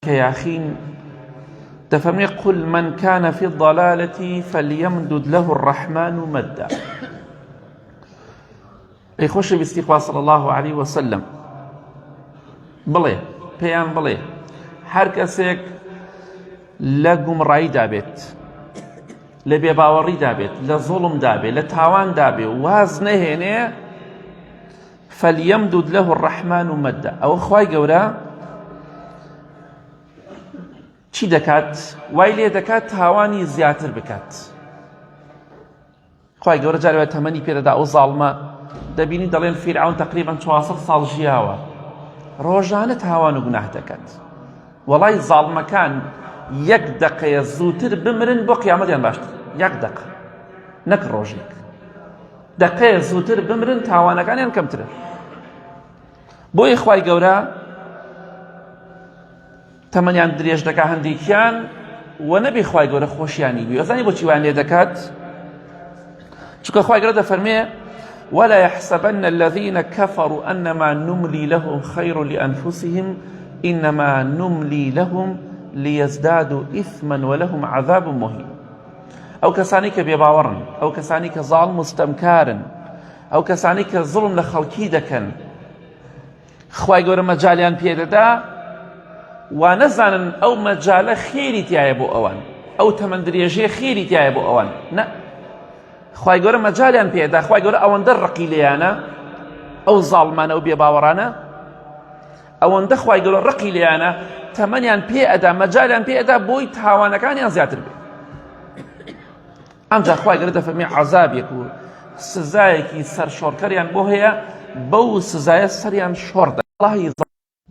كياخين تفهمي قل من كان في الضلالة فليمدد له الرحمن مدا. أي خوش باستقبال صلى الله عليه وسلم بڵێ پێیان بڵێ هەر کەسێک لە گومڕایی دابێت، لە بێباوەڕی دابێت، لە زوڵم دابێت، لە تاوان دابێت، واز نەهێنێ فەلیەمدود لەه الرەحمان مەدە. ئەوە خوای گەورە چی دەکات؟ وای لێ دەکات تاوانی زیاتر بکات. خوای گەورە جارێ تەمەنی پێدەدا ئەو زاڵمە دەبینی دەڵێن فیرعون تقریبا 400 ساڵ ژیاوە، ڕۆژانە تاوان و گوناه دەکات. وەڵای زاڵمەکان یەک دەقەیە زووتر بمرن بۆ قیامەتیان باشتر، یەک دەقە نەک ڕۆژێک، دەقەیە زووتر بمرن تاوانەکانیان کەمترن. بۆیە خوای گەورە تەمەنیان درێژ دەکات هەندێکیان و نەبێ خوای گەورە خۆشیانی بی. ئەزانی بۆچی وان لێ دەکات؟ چونکە خوای گەورە دەفەرمێ ولا يحسبن الذين كفروا أنما نملي لهم خير لأنفسهم إنما نملي لهم ليزدادوا إثما ولهم عذاب مهين. أو كساني كبيباورن، أو كساني كظالم مستمكارن، أو كساني كظلم لخلقي دكن خواي گەورە مەجالیان پێدەدا و نەزانن ئەو مەجالە خێری تایە بۆ ئەوان، ئەو تەمەن درێژەیە خێری تایە بۆ ئەوان. نە، خوای گەورە مەجالیان پێدا. خوای گەورە ئەوەندە ڕقی لێیانە، ئەو زاڵمانە و بێباوەڕانە ئەوەندە خوای گەورە ڕقی لێیانە تەمەنیان پێ ئەدا، مەجالیان پێ ئەدا بۆی تاوانەکانیان زیاتر بێت. ئەمجا خوای گەورە دەفەرمێ عەزابێک و سزایەکی سەرشۆڕکەریان بۆ هەیە، بەو سزایە سەریان شۆڕ دەکات. وەڵاهی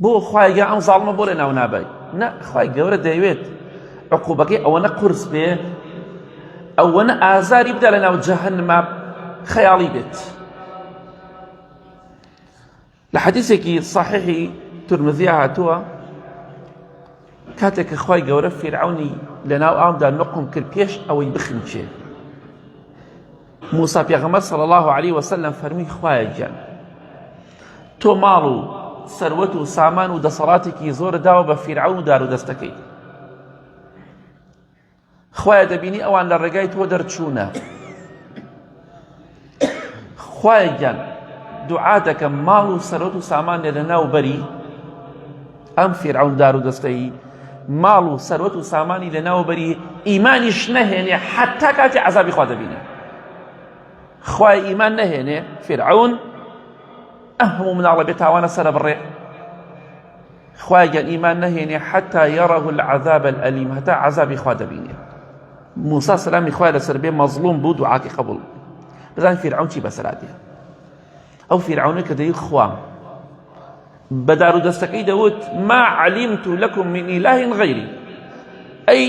بۆ خوای گەورە ئەم زاڵمە بۆ لێ ناو نابای. نە، خوای گەورە دەیەوێت عقوبەکەی ئەوەنە قورس بێ، ئەوەنە ئازاری بدا لە ناو جەهەنەما خەیاڵی بێت. لە حەدیثێکی صحیحی تورمزی هاتووە کاتێک کە خوای گەورە فیرعەونی لە ناو ئاودا نوقم کرد پێش ئەوەی بخنچێ، موسا پێغەمبەر صلی الله عليه وسلم فەرمووی خوایە گیان تۆ ماڵ و سەروەت و سامان و دەسەڵاتێکی زۆر داوە بە فیرعەون و دار و دەستەکەی، خوایە دەبینی ئەوان لە ڕێگای تۆ دەرچوونە، خوایە گیان دوعا دەکەم ماڵ و سەروەت و سامان لێ لەناو بەری ئەم فیرعەون دار و دەستەی، ماڵ و سەروەت و سامانی لەناو بەری، ئیمانیش نەهێنێ حتا کاتی عەزابی خوا دەبینێ. خوای ئیمان نەهێنێ فیرعەون ئەم هەموو مناڵە بێ تاوانە سەرە بڕێ. خوای گیان ئیمان نەهێنێ حتا یەڕەه العەذاب الئەلیم، هەتا عەزابی خوا دەبینێ. موسا سەلامی خوای لەسەر بێ مەزڵوم بوو، دوعاکەی قبوڵ. بزانین فیرعەون چی بەسەرادێ. ئەو فیرعەونە کە دەیوت خوام بە دار و دەستەکەی دەوت ما عەلیمت لەکم من ئیلاه غەیری، ئەی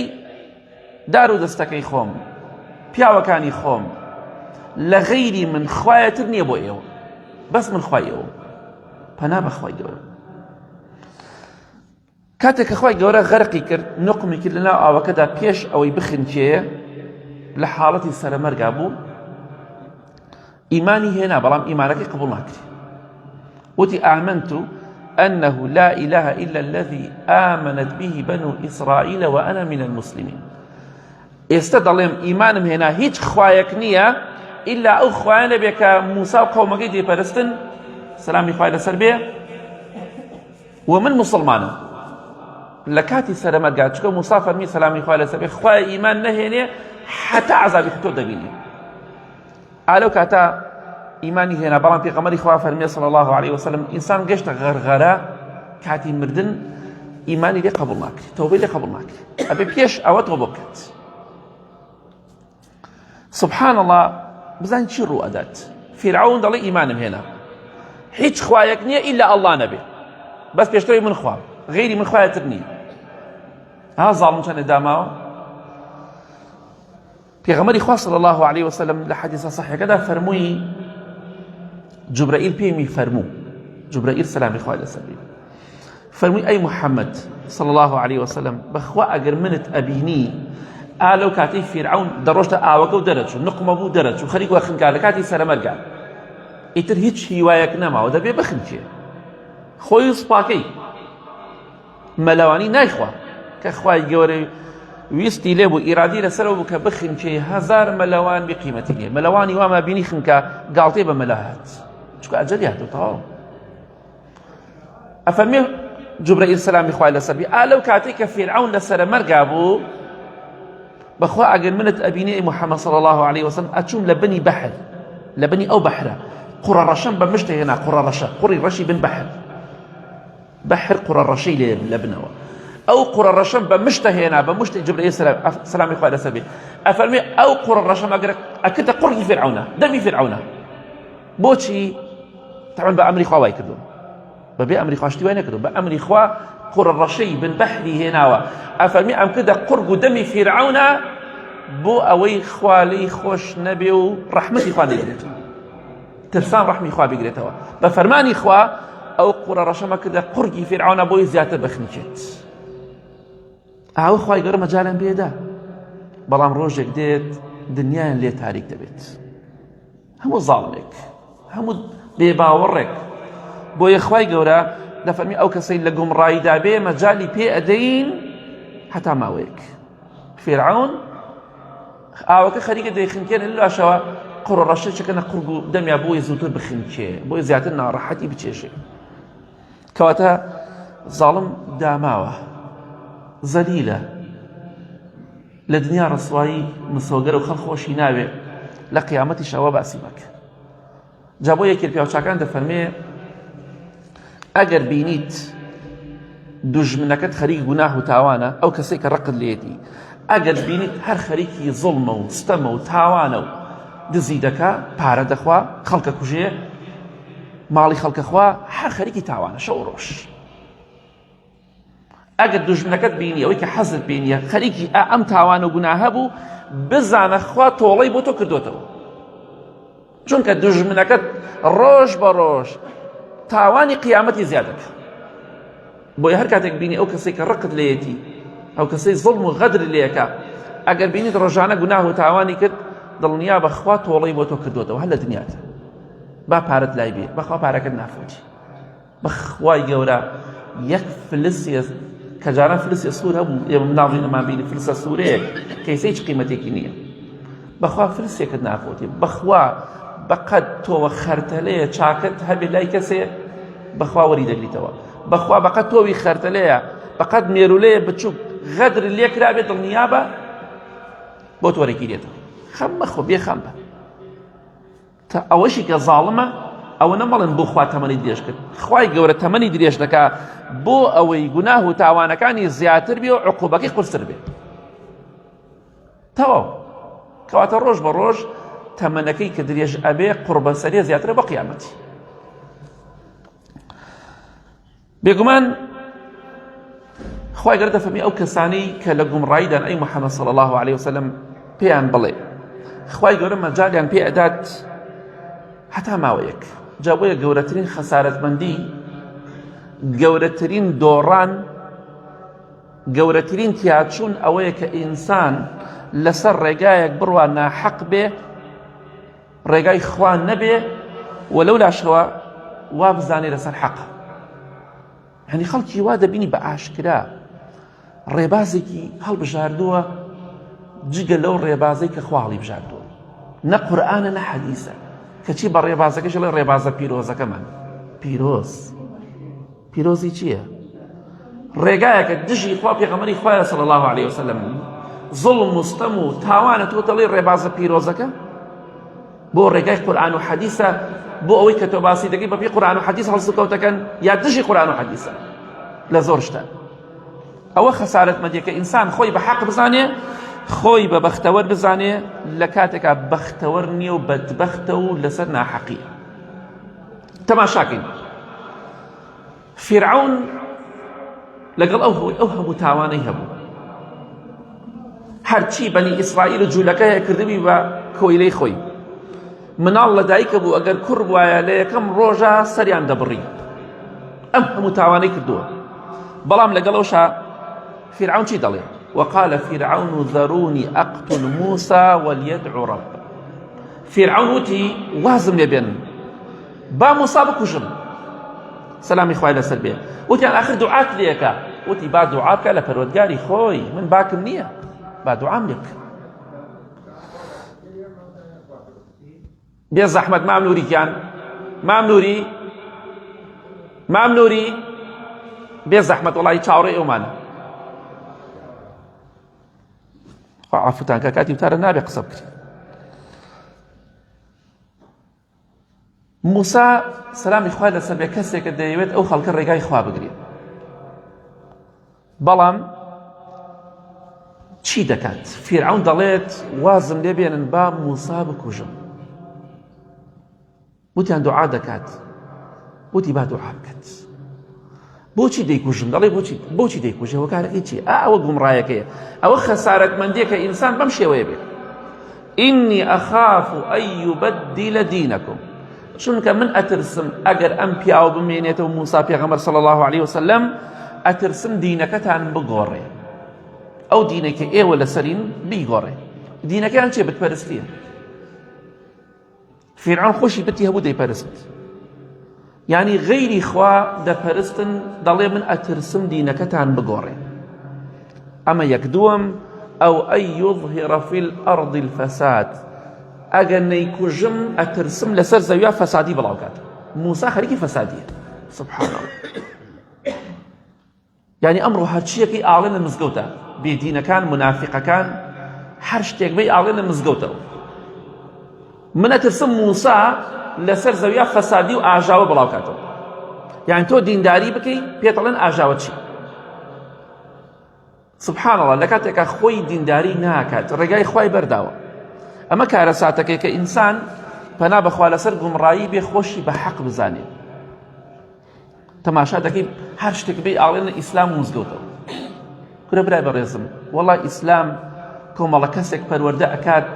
دار و دەستەکەی خۆم، پیاوەکانی خۆم، لە غەیری من خوایەتر نییە بۆ ئێوە، بەس من خوای ئێوە، پەنا بە خوای گەورە. کاتێک کە خوای گەورە غەرقی کرد، نوقمی کرد لەناو ئاوەکەدا پێش ئەوەی بخنچێ، لە حاڵەتی سەرەمەرگا بوو، ئیمانی هێنا بەڵام ئیمانەکەی قبوڵ ناکرێ. وتی آمنت أنه لا إله إلا الذي آمنت به بنو إسرائيل وأنا من المسلمين. ئێستا دەڵێم ئیمانم هێنا هیچ خوایەک نییە ئیلا ئەو خوایانە بێ کە موسا و قەومەکەی دێپەرستن، سەلامی خوای لەسەر بێ، و من مسلمانم. لە کاتی سەرەمەرگا چکە موسا فەرمی سەلامی خوای لەسەر بێ خوای ئیمان نەهێنێ حتا عەزابی تۆ دەبینێ. ئالەو کاتا ئیمانی هێنا، بەڵام پێغەمبەری خوا فەرمێ صلی الله عليه وسلم ئینسان گەشتە غەرغەرە کاتی مردن ئیمانی لێ قبوڵ ناکرێت، تەوبەی لێ قبوڵ ناکرێت، ئەبێ پێش ئەوە تۆبە بکات. سبحان الله، بزانین چی ڕوو ئەدات. فیرعەون دەڵێ ئیمانم هێنا، هیچ خوایەک نییە ئیلا ئەڵڵا نەبێ، بەس پێشتەوەی من خوام، غەیری من خوایەتر نییە. ها زاڵم چەندە داماوە. پێغەمبەری خوا صلی الله عليه وسلم لە حەدیثە صحیحەکەدا فەرمووی جوبرائیل پێمی فەرموو، جوبرائیل سەلامی خوای لەسەر بێ، فەرمووی ئەی محەممەد صلی الله عليه وسلم بەخوا ئەگەر منت ئەبینی ئالەو کاتەی فیرعەون دەڕۆشتە ئاوەکە و دەرەچوو، نقمە بوو دەرەچوو، خەریک وە خنکار لە کاتی سەرەمەرگا، ئیتر هیچ هیوایەک نەماوە، دەبێ بخنچێ خۆی و سوپاکەی. مەلەوانی نایخوا کە خوای گەورەی ویستی لێ بوو ئیرادی لەسەرەوە بوو کە بخنکێ 1000 مەلەوان بقیمەتی نییە مەلەوانی واما بینی خنکە گاڵتێ بە مەلا هات چونکە ئەجەلی هاتوو تەواو ئەفەرمێ جوبرەئیل سەلامی خوای لەسەر بێ ئالەو کاتێک کە فیرعەون لەسەرە مەرگا بوو بەخوا ئەگەر منت ئەبینێ محەممەد صلی الله عليه وسلم ئەچوم لە بنی بەحر لە بنی ئەو بەحرە قوڕە ڕەشەم بە مشتە هێنا قوڕە ڕەشە قوڕی ڕەشی بن بەحر قوڕە ڕەشەی لە بنەوە ئەو قوڕە ڕەشەم بە مشتە هێنا بە مشتی جوبرەئیل سەلامی خوای لەسەر بێ ئەفەرمێ ئەو قوڕە ڕەشەم ئەگەر ئەکردە قوڕی فیرعەونە دەمی فیرعەونە بۆچی تەعەن بە ئەمری خوا وای کردووە بەبێ ئەمری خوا شتی وای نەکردووە بە ئەمری خوا قوڕە ڕەشەی بن بەحری هێناوە ئەفەرمێ ئەم کردە قورگ و دەمی فیرعەونە بۆ ئەوەی خوا لێی خۆش نەبێ و ڕەحمەتی خوا نەگرێتەوە ترسان ڕەحمی خوا بگرێتەوە بە فەرمانی خوا ئەو قوڕە ڕەشەمە کردە قورگی فیرعەونە بۆی زیاتر بەخنیکێت ئاوە خوای گەورە مەجالیان پێدا بەڵام ڕۆژێک دێت دنیایان لێ تاریک دەبێت هەموو زاڵمێک هەموو بێباوەڕێک بۆیە خوای گەورە دەفەرمی ئەو کەسەی لە گومڕاییدا بێ مەجالی پێ ئەدەین هەتا ماوەیەک فیرعەون ئاوەکە خەریکە دەیخنکێنە لاشەوە قوڕە ڕەشە چەکەنە قورگ و دەمیا بۆی زووتر بخنکێ بۆی زیاتر ناڕەحەتی بچێشێ کەواتە زاڵم داماوە زەلیلە لە دنیا ڕسوایی مسۆگەر و خەڵخۆشی ناوێ لە قیامەتی شەوە باسی مەکە جا بۆ یەکێک پیاوچاکان دەفەرمێ ئەگەر بینیت دوژمنەکەت خەریک گوناه و تاوانە ئەو کەسێک کە ڕقت لێتی ئەگەر بینیت هەر خەریکی زوڵمە و ستەمە و تاوانە و دزی دەکا پارە دەخوا خەڵکە کوژێ ماڵی خەڵکە خوا هەر خەریکی تاوانە شەو ڕۆژ ئەگەر دوژمنەکەت بینی ئەوەی کە حەزت بینیە خەریکی ئەم تاوانە و گوناهە بوو بزانە خوا تۆڵەی بۆ تۆ کردوتەوە چونکە دوژمنەکەت ڕۆژ بە ڕۆژ تاوانی قیامەتی زیاد دەکە بۆیە هەر کاتێک بینی ئەو کەسێک کە ڕقت لێیەتی ئەو کەسەی زوڵم و غەدر لێەکە ئەگەر بینیت ڕۆژانە گوناه و تاوانی کرد دڵنیا بەخوا تۆڵەی بۆ تۆ کردوتەوە هەر لە دنیاتە با پارەت لای بێ بەخوا پارەکەت نافوتی بەخوای گەورە یەک فلسیە کە جاران فلسیە سوور هەبوو ئێمە مناڵینەمان بینی فلسە سوورەیەک کەیسە هیچ قیمەتێکی نییە بەخوا فلسێکت نافوتی بەخوا بەقەد تۆوە خەرتەلەیە چاکت هەبێ لای کەسێ بەخوا وەری دەگریتەوە بەخوا بەقەد تۆوی خەرتەلەیە بەقەد مێرولەیە بچووک غەدر لێکرابێ دڵنیا بە بۆ تۆرەکی دێتەوە خەم مەخۆ بێخەم بە تا ئەوەشی کە زاڵمە ئەوە نەمەڵێن بۆ خوا تەمەنی درێژ کرد خوای گەورە تەمەنی درێژ دەکا بۆ ئەوەی گوناه و تاوانەکانی زیاتر بێ و عقوبەکەی قورستر بێ تەواو کەواتە ڕۆژ بە ڕۆژ تەمەنەکەی کە درێژ ئەبێ قوربەسەریە زیاترە بە قیامەتی بێگومان خوای گەورە دەفەرمێ ئەو کەسانەی کە لە گومڕاییدان ئەی محەممەد صلی الله عليه وسلم پێیان بڵێ خوای گەورە مەجالیان پێ ئەدات هەتا ماوەیەک جا بۆیە گەورەترین خەسارەتمەندی گەورەترین دۆڕان گەورەترین تیاچوون ئەوەیە کە ئینسان لەسەر ڕێگایەک بڕوا ناحەق بێ ڕێگای خوا نەبێ و لەو لاشەوە وا بزانێ لەسەر حەقە یعنی خەڵکی وا دەبینی بە ئاشکرا ڕێبازێکی هەڵبژاردووە جگە لەو ڕێبازەی کە خوا هەڵیبژاردووە نە قورئانە نە حەدیسە کەچی بە ڕێبازەکەش لە ڕێبازە پیرۆزەکەمان پیرۆزی چییە؟ ڕێگایەکە دژی خوا پێغەمبەری خوایە صلی الله عليه وسلم زوڵم و ستەم و تاوانە تۆ دەڵێ ڕێبازە پیرۆزەکە بۆ ڕێگای قورئان و حەدیسە بۆ ئەوەی کە تۆ باسی دەکەی بەپێی قورئان و حەدیس هەڵسوکەوتەکەن یا دژی قورئان و حەدیسە لە زۆر شتە ئەوە خەسارەتمەندیە کە ئینسان خۆی بە حەق بزانێ خۆی بە بەختەوەر بزانێ لە کاتێکا بەختەوەر نییە و بەدبەختە و لەسەر ناحەقیە تەماشاکەین فیرعەون لەگەڵ ئەو هەموو تاوانەی هەبوو هەرچی بەنی ئیسرائیل و جوولەکە کردبی بە کۆیلەی خۆی مناڵ لە دایکە بوو ئەگەر کوڕ وایە لە یەکەم ڕۆژە سەریان دەبڕی ئەم هەموو تاوانەی کردووە بەڵام لەگەڵەوشا فیرعەون چی دەڵێ وقال فرعون ذروني أقتل موسى وليدعو رب فیرعەون وتی وازم لێ بێن با موسا بکوژم سەلامی خوای لەسەر بێ وتیان ئاخر دوعات لێکە وتی با دوعا بکە لە پەروەردگاری خۆی من باکم نییە با دوعام لێ بکە بێ زەحمەت مام نووریکیان مام نووری بێ زەحمەت وەڵی چاوەڕێی ئەومانە عافوتان کە کاتی وتارە نابێ قسە بکرێت موسا سەلامی خوای لەسەر بێ کەسێکە دەیەوێت ئەو خەڵکە ڕێگای خوا بگرێت بەڵام چی دەکات فیرعەون دەڵێت وازم لێ بێنن با موسا بکوژم وتیان دوعا دەکات وتی با دوعا بکات بۆچی دەیکوژم دەڵێ بۆچی دەیکوژێ وەکارەکەی چی ئەوە گومڕایەکەیە ئەوە خەسارەتمەندیە کە ئینسان بەم شێوەیە بێت ئینی ئەخاف ئەن یوبەدیلە دینەکم چونکە من ئەترسم ئەگەر ئەم پیاوە بمێنێتەوە موسا پێغەمبەر صلی الله عليه وسلم ئەترسم دینەکەتان بگۆڕێ ئەو دینێکە ئێوە لەسەرین بیگۆڕێ دینەکەیان چێ بتپەرستیە فیرعەون خۆشی بتی هەبوو دەیپەرست یعنی غەیری خوا دەپەرستن دەڵێ من ئەترسم دینەکەتان بگۆڕێ ئەمە یەک دووەم ئەو ئەن یوظهر فی الأرض الفەساد ئەگەر نەیکوژم ئەترسم لەسەر زەویا فەسادی بڵاو کات موسا خەریکی فەسادیە سبحان الله یعنی ئەمڕۆ هەرچیەکەی ئاڵێن لە مزگەوتە بێدینەکان منافقەکان هەر شتێک بێ ئاڵێن لە مزگەوتەوە من ئەترسم موسا لەسەر زەویا فەسادی و ئاژاوە بڵاو کاتەوە یعنی تۆ دینداری بکەی پێت دەڵێن ئاژاوە چی سبحان الله لە کاتێکە خۆی دینداری ناکات ڕێگای خوای بەرداوە ئەمە کارە ساتەکەی کە ئینسان پەنا بەخوا لەسەر گومڕایی بێ خۆشی بە حەق بزانێت تەماشا دەکەی هەر شتێک بێ ئاڵێنە ئیسلام و مزگەوتەوە کورە برای بەڕێزم وەڵڵا ئیسلام کۆمەڵە کەسێک پەروەردە ئەکات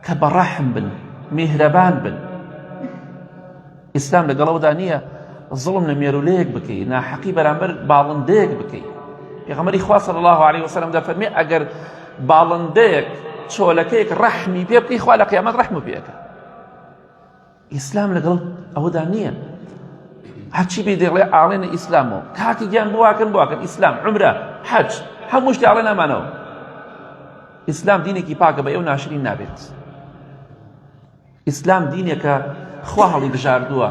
کە بەڕەحم بن میهرەبان بن ئیسلام لەگەڵەوەدا نییە زڵم لە مێرولەیەک بکەی ناحەقی بەرامبەر باڵندەیەک بکەی پێغەمبەری خوا صلی الله عليه وسلم دەفەرمێ ئەگەر باڵندەیەک چۆلەکەیەک ڕەحمی پێ بکەی خوا لە قیامەت ڕەحم پێەکە ئیسلام لەگەڵ ئەوەدا نییە هەرچی بێ دەڵێ ئاڵێنە ئیسلامەوە کاکی گیان بواکەن ئیسلام عومرە حەج هەموو شتی ئاڵێن ئەمانەوە ئیسلام دینێکی پاکە بە ئێو ناشرین نابێت ئیسلام دینێکە خوا هەڵی بژاردووە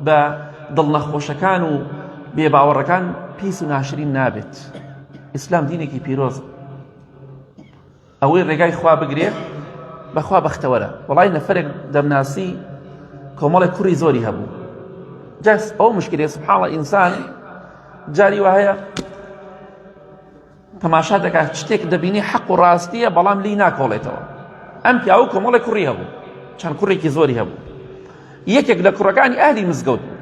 بە دڵنەخۆشەکان و بێباوەڕەکان پیس و ناشرین نابێت ئیسلام دینێکی پیرۆزە ئەوەی ڕێگای خوا بگرێت بەخوا بەختەوەرە وەڵای نەفەرێک دەمناسی کۆمەڵێک کوڕی زۆری هەبوو جاس ئەو مشکلێ سبحان الله ئینسان جاری وهەیە تەماشا دەکات شتێک دەبینی حەق و ڕاستیە بەڵام لی ناکۆڵێتەوە ئەم پیاوە کۆمەڵێک کوڕی هەبوو چەند کوڕێکی زۆری هەبوو یەکێک لە کوڕەکانی ئەهلی مزگەوت بوو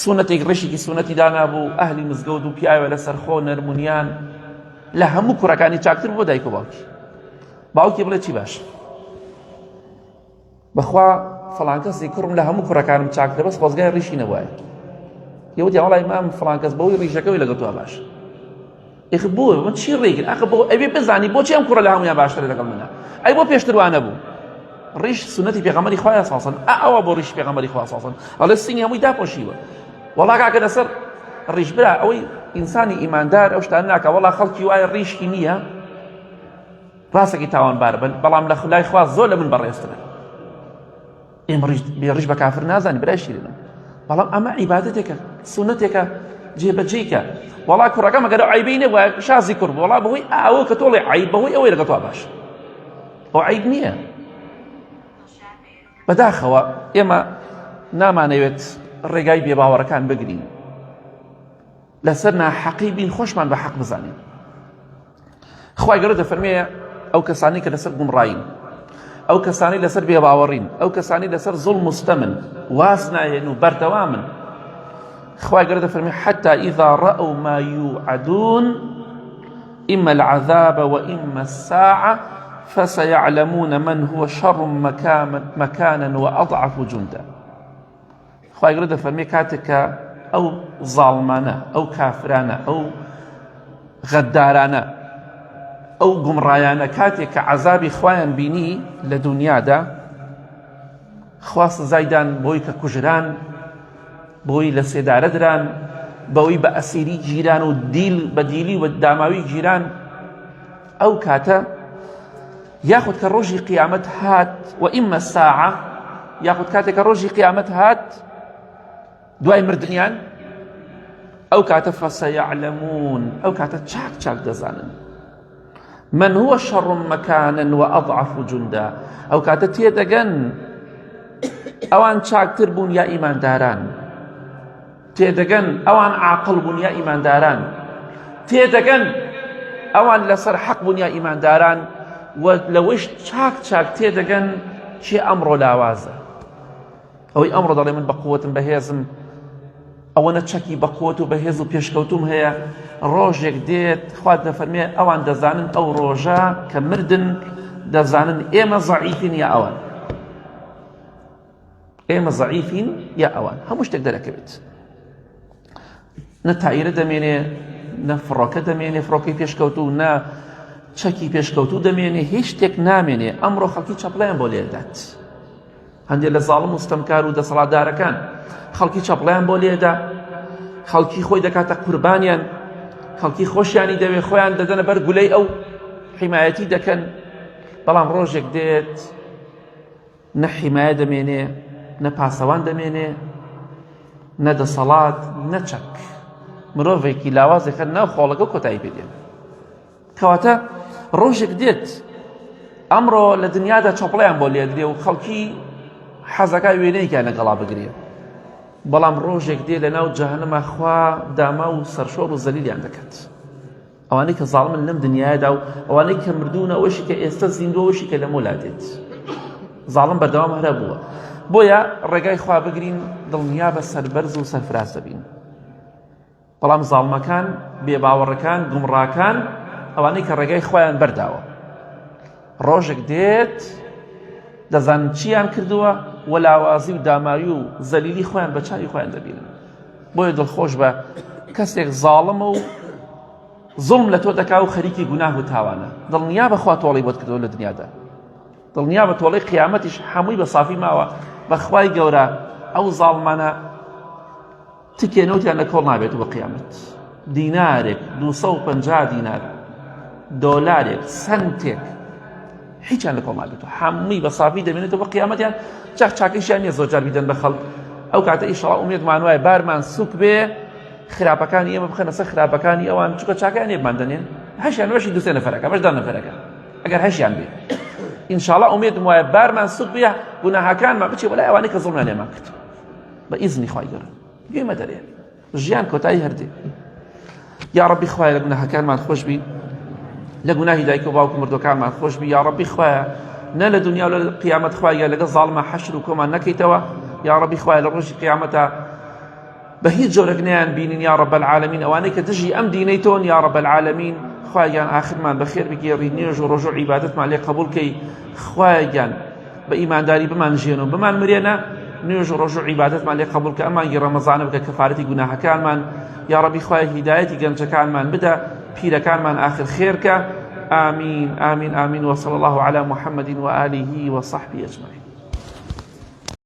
سونەتێک ڕێشێکی سونەتی دانابوو ئەهلی مزگەوت و پیاوە لەسەر خۆ نەرمونیان لە هەموو کوڕەکانی چاکتر بۆ دایک و باوکی بڵێ چی باش بەخوا فڵان کەسی کوڕم لە هەموو کوڕەکانم چاکترە بەس خۆزگای ڕیشی نەبوایە یەوتی وەڵای مام فڵان کەس بەوەی ڕیشەکەوی لەگەڵ تۆ باش ئێخ بۆ من چی ڕێگرن ئەخ بۆ ئەوێ بزانی بۆچی ئەم کوڕە لە هەموویان باشترە لەگەڵ منە ئەی بۆ پێشتر وانە بوو ڕیش سونەتی پێغەمبەری خوایە ساسن ئەوە بۆ ڕیش پێغەمبەری خوا ساسن ئەڵێ سینی هەمووی داپۆشیوە وەڵا کاکە لەسەر ڕیش برا ئەوەی ئینسانی ئیماندار ئەو شتان ناکە وەڵا خەڵکی وایە ڕیشکی نییە ڕاستێکی تاوانبار بن بەڵام لە خولای خوا زۆر لە من بەڕێزترن ئێمە ڕیش بە کافر نازانی برای شیرینم بەڵام ئەمە عیبادەتێکە سونەتێکە جێبەجێیکە وەڵا کوڕەکەم ئەگەر عیبەی نەبووە شازی کوڕ وەڵا بەهۆی ئەوە کە تۆڵێ عیب بەهۆی ئەوەی لەگەڵ تۆ باش ئەو عیب نییە بەداخەوە ئێمە نامانەوێت ڕێگای بێباوەڕەکان بگرین لەسەر ناحەقی بین خۆشمان بە حەق بزانین خوای گەورە دەفەرمێ ئەو کەسانی کە لەسەر گومڕاین ئەو کەسانی لەسەر بێباوەڕین ئەو کەسانی لەسەر زوڵم مستەمن واز نایەن و بەردەوامن خوای گەورە دەفەرمێ حتى إذا رأوا ما يوعدون إما العذاب وإما الساعة فسيعلمون من هو شر مكانا وأضعف جندا خوای گەورە دەفەرمێ کاتێک کە ئەو زاڵمانە ئەو کافرانە ئەو غەدارانە ئەو گومڕایانە کاتێک کە عەزابی خوایان بینی لە دونیادا خوا سزایدان بۆی کە کوژران بۆی لە سێدارە دران بەوەی بە ئەسیری جیران و بە دیلی و داماوی جیران ئەو کاتە یاخود کە ڕۆژی قیامەت هات و ئیمە ساعە یاخود کاتێک کە ڕۆژی قیامەت هات دوای مردنیان ئەو کاتە فەسەیەعلەمون ئەو کاتە چاک چاک دەزانن من هو شەڕ مەکانن و ئەضعف جوندا ئەو کاتە تێدەگەن ئەوان چاکتر بوون یا ئیمانداران تێدەگەن ئەوان عاقڵ بوون یا ئیمانداران تێدەگەن ئەوان لەسەر حەق بوون یا ئیمانداران و لەوەش چاک چاک تێدەگەن چێ ئەمڕۆ لاوازە ئەوەی ئەمڕۆ دەڵێ من بە قووەتم بەهێزم ئەوەنە چەکی بە قووەت و بەهێز و پێشکەوتوم هەیە ڕۆژێک دێت خوات دەفەرمێ ئەوان دەزانن ئەو ڕۆژە کە مردن دەزانن ئێمە زەعیفین یا ئەوان ئێمە زەعیفین یا ئەوان هەموو شتێک دەرەکەوێت نە تایرە دەمێنێ نە فڕۆکە دەمێنێ فڕۆکەی پێشکەوتوو نە چەکی پێشکەوتوو دەمێنێ هیچ شتێک نامێنێ ئەمڕۆ خەڵکی چەپڵیان بۆ لێدات هەندێک لە زاڵم و ستەمکار و دەسەڵاتدارەکان خەڵکی چەپڵیان بۆ لێدا خەڵکی خۆی دەکاتە قوربانیان خەڵکی خۆشیانی دەوێ خۆیان دەدەنە بەر گولەی ئەو حیمایەتی دەکەن بەڵام ڕۆژێک دێت نە حیمایە دەمێنێ نە پاسەوان دەمێنێ نە دەسەڵات نە چەک مرۆڤێکی لاوازێکە ناو خۆڵەکە کۆتایی پێدێن کەواتە ڕۆژێک دێت ئەمڕۆ لە دنیادا چەپڵیان بۆ لێدرێ و خەڵکی حەزەکە وێنەیەکیان لەگەڵا بگرێ بەڵام ڕۆژێک دێ لە ناو جەهەنەما خوا داما و سەرشۆڕ و زەلیلیان دەکات ئەوانەی کە زاڵمن لەم دنیادا و ئەوانەی کە مردوونە ئەوەشی کە ئێستا زیندووە ئەوەشی کە لەمۆ لا دێت زاڵم بەردەوام هەرە بووە بۆیە ڕێگای خوا بگرین دڵنیا بە سەربەرز و سەرفراز دەبین بەڵام زاڵمەکان بێباوەڕەکان گومڕاکان ئەوانەی کە ڕێگای خۆیان بەرداوە ڕۆژێک دێت دەزانن چیان کردووە و لاوازی و داماوی و زەلیلی خۆیان بە چاوی خۆیان دەبینن بۆیە دڵخۆش بە کەسێک زاڵمە و زوڵم لە تۆ دەکا و خەریکی گوناه و تاوانە دڵنیا بەخوا تۆڵی بۆت کردەوە لە دنیادا دڵنیا بە تۆڵەی قیامەتیش هەمووی بە سافی ماوە بەخوای گەورە ئەو زاڵمانە تکێنەوتیان لە کۆڵ نابێت بە قیامەت دینارێک 250 دینار دۆلارێک سنتێک هیچیان لە کۆڵ نابێتەوە هەمووی بە سافی دەبێنێتەوە بە قیامەتیان چاک چاکیشیان نییە زۆر جار بیدەن بە خەڵک ئەو کاتە ئیشەڵا ئومێدمان وایە بارمان سوک بێ خراپەکانی ئێمە بخەنە سەر خراپەکانی ئەوان چووکە چاکیان نێبمان دەنێن هەشیان وەشی دووسێ نەفەرەکە بەشدا نەفەرەکە ئەگەر هەشیان بێ ئینشاڵا ئومێدم وایە بارمان سوک بێ گوناهاکانمان بچێ بەلای ئەوانەی کە زوڵمیان لێمان کرد بە ئیزنی خوای گەورە گوێمە دەرێ ژیان کۆتایی هەردێ یا ڕەبی خوایە لە گوناهەکانمان خۆش بی لە گوناهی دایک و باوک و مردوەکانمان خۆش بی یا ڕەبی خوایە نە لە دنیا و لە قیامەت خوایە لەگەڵ زاڵمە حەشر و کۆمان نەکەیتەوە یا ڕەبی خوایە لە ڕۆژی قیامەتە بە هیچ جۆرەك نەیان بینین یا ڕەب العالەمین ئەوانەی کە دژی ئەم دینەی تۆن یا ڕەب العالەمین خوایان آخرمان بەخێر بگێڕی نوێژ و ڕۆژ و عیبادەتمان لێ قبول کەی خوایان بە ئیمانداری بمانژێن و بمان مرێنە نوێژ و ڕۆژ و عیبادەتمان لێ قبول کە ئەمانگی ڕەمەزانە بکە کەفارەتی گوناهەکانمان یا ڕەبی خوای هیدایەتی گەنجەکانمان بدە پیرەکانمان آخر خێرکە آمين آمين آمين وصلى الله على محمد وآله وصحبه أجمعين